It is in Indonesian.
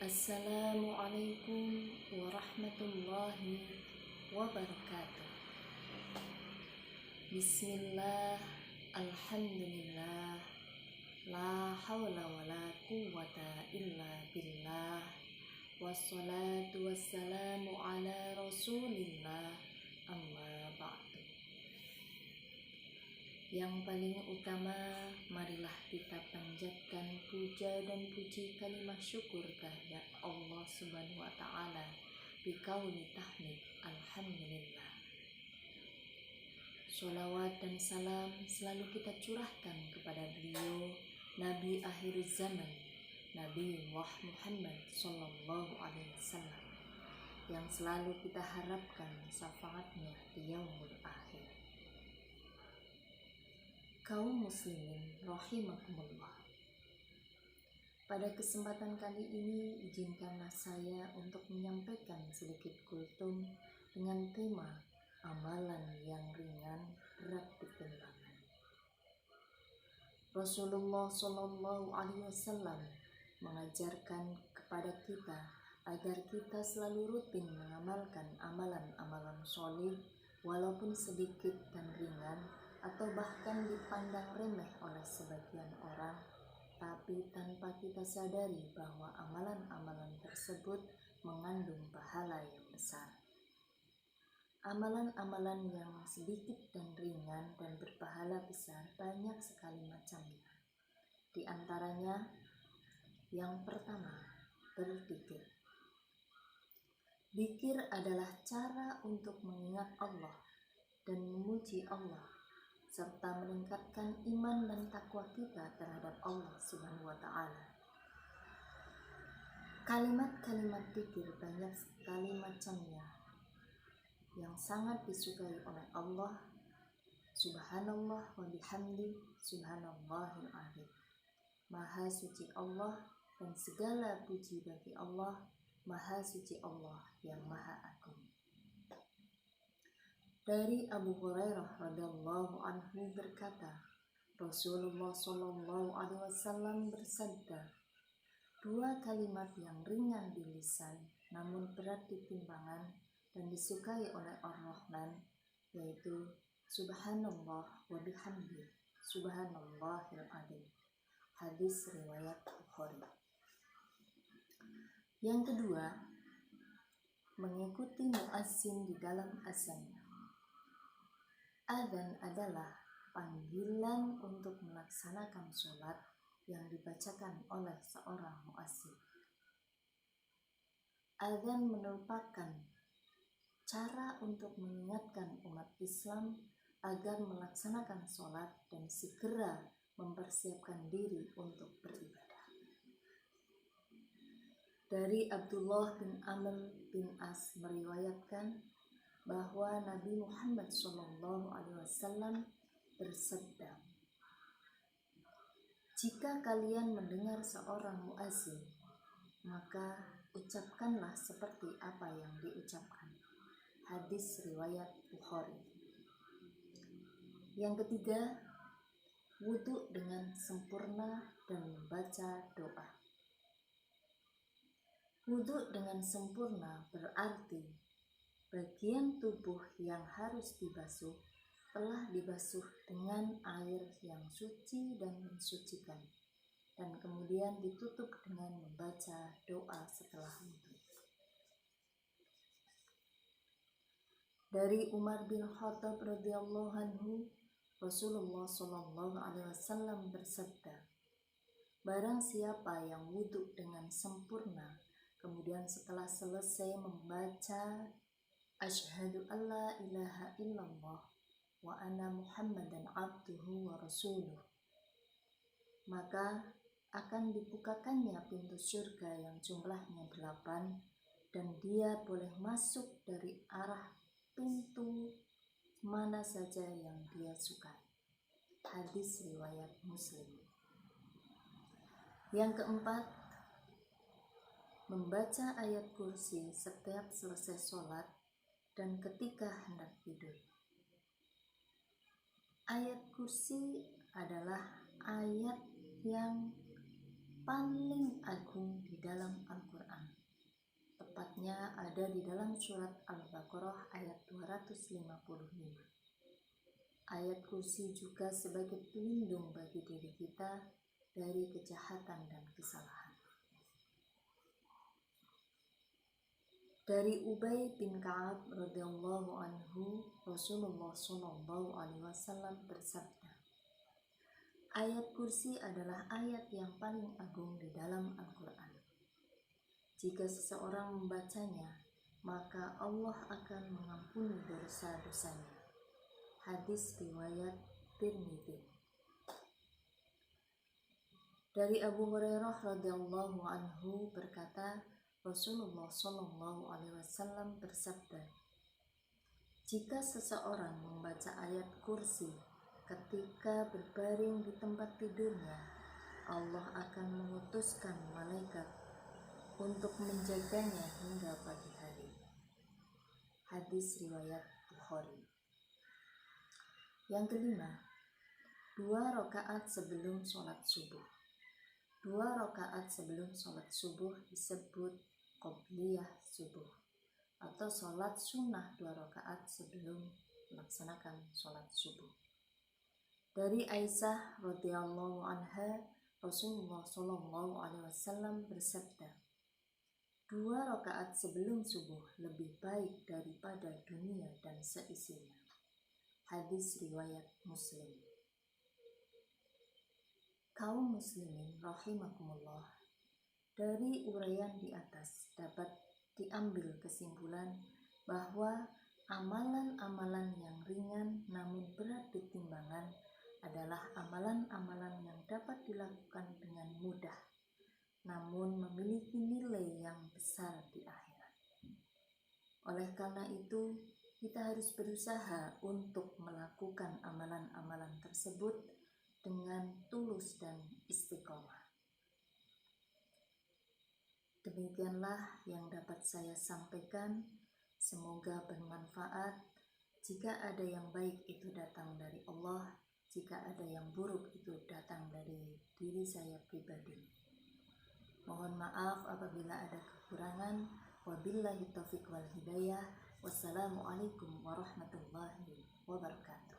Assalamualaikum warahmatullahi wabarakatuh. Bismillah, alhamdulillah, la hawla wa la quwwata illa billah, wassalatu wassalamu ala rasulillah, amma ba'du. Yang paling utama, marilah kita panjatkan puja dan puji kalimat syukur kehadirat Allah Subhanahu wa Ta'ala biqauli tahmid alhamdulillah. Sholawat dan salam selalu kita curahkan kepada beliau, Nabi akhir zaman, Nabi Muhammad Sallallahu Alaihi Wasallam, yang selalu kita harapkan syafaatnya di yaumul akhir. Kaum muslimin rahimakumullah. Pada kesempatan kali ini izinkanlah saya untuk menyampaikan sedikit kultum dengan tema amalan yang ringan berat ditimbangan. Rasulullah Shallallahu Alaihi Wasallam mengajarkan kepada kita agar kita selalu rutin mengamalkan amalan-amalan solih walaupun sedikit dan ringan, atau bahkan dipandang remeh oleh sebagian orang, tapi tanpa kita sadari bahwa amalan-amalan tersebut mengandung pahala yang besar. Amalan-amalan yang sedikit dan ringan dan berpahala besar banyak sekali macamnya. Di antaranya, yang pertama, berzikir. Zikir adalah cara untuk mengingat Allah dan memuji Allah, serta meningkatkan iman dan takwa kita terhadap Allah Subhanahu wa Ta'ala. Kalimat-kalimat zikir banyak sekali macamnya yang sangat disukai oleh Allah. Subhanallah wa bihamdi, subhanallahil azim. Maha suci Allah dan segala puji bagi Allah, maha suci Allah yang maha agung. Dari Abu Hurairah radhiyallahu anhu berkata, Rasulullah Shallallahu Alaihi Wasallam bersabda, dua kalimat yang ringan di lisan namun berat di timbangan dan disukai oleh Ar-Rahman, yaitu Subhanallah wa bihamdi, subhanallahil azim. Hadis riwayat Bukhari. Yang kedua, mengikuti muazzin di dalam azan. Adzan adalah panggilan untuk melaksanakan sholat yang dibacakan oleh seorang muazzin. Adzan merupakan cara untuk mengingatkan umat Islam agar melaksanakan sholat dan segera mempersiapkan diri untuk beribadah. Dari Abdullah bin Amr bin As meriwayatkan bahwa Nabi Muhammad SAW bersabda, jika kalian mendengar seorang muazzin, maka ucapkanlah seperti apa yang diucapkan. Hadis riwayat Bukhari. Yang ketiga, wudhu dengan sempurna dan membaca doa. Wudhu dengan sempurna berarti bagian tubuh yang harus dibasuh telah dibasuh dengan air yang suci dan mensucikan, dan kemudian ditutup dengan membaca doa setelah wudhu. Dari Umar bin Khattab radhiyallahu anhu, Rasulullah Shallallahu Alaihi Wasallam bersabda, barang siapa yang wudhu dengan sempurna, kemudian setelah selesai membaca Asyhadu an la ilaha illallah wa anna Muhammadan abduhu wa rasuluh, maka akan dibukakannya pintu surga yang jumlahnya 8, dan dia boleh masuk dari arah pintu mana saja yang dia sukai. Hadis riwayat Muslim. Yang keempat, membaca ayat kursi setiap selesai sholat dan ketika hendak tidur. Ayat kursi adalah ayat yang paling agung di dalam Al-Quran. Tepatnya ada di dalam surat Al-Baqarah ayat 255. Ayat kursi juga sebagai pelindung bagi diri kita dari kejahatan dan kesalahan. Dari Ubay bin Ka'ab radhiyallahu anhu, Rasulullah sallallahu alaihi wasallam bersabda, ayat kursi adalah ayat yang paling agung di dalam Al-Quran. Jika seseorang membacanya, maka Allah akan mengampuni dosa-dosanya. Hadis riwayat Tirmidzi. Dari Abu Hurairah radhiyallahu anhu berkata, Rasulullah sallallahu alaihi wasallam bersabda, jika seseorang membaca ayat kursi ketika berbaring di tempat tidurnya, Allah akan mengutuskan malaikat untuk menjaganya hingga pagi hari. Hadis riwayat Bukhari. Yang kelima, 2 rakaat sebelum sholat subuh. 2 rakaat sebelum sholat subuh disebut qobliyah subuh atau sholat sunnah 2 rakaat sebelum melaksanakan sholat subuh. Dari Aisyah radhiyallahu anha, Rasulullah sallallahu alaihi wasallam bersabda, 2 rakaat sebelum subuh lebih baik daripada dunia dan seisinya. Hadis riwayat Muslim. Kaum muslimin rahimakumullah, dari uraian di atas dapat diambil kesimpulan bahwa amalan-amalan yang ringan namun berat di timbangan adalah amalan-amalan yang dapat dilakukan dengan mudah namun memiliki nilai yang besar di akhirat. Oleh karena itu, kita harus berusaha untuk melakukan amalan-amalan tersebut dengan tulus dan istiqomah. Demikianlah yang dapat saya sampaikan. Semoga bermanfaat. Jika ada yang baik itu datang dari Allah, jika ada yang buruk itu datang dari diri saya pribadi. Mohon maaf apabila ada kekurangan. Wabillahi taufiq wal hidayah. Wassalamualaikum warahmatullahi wabarakatuh.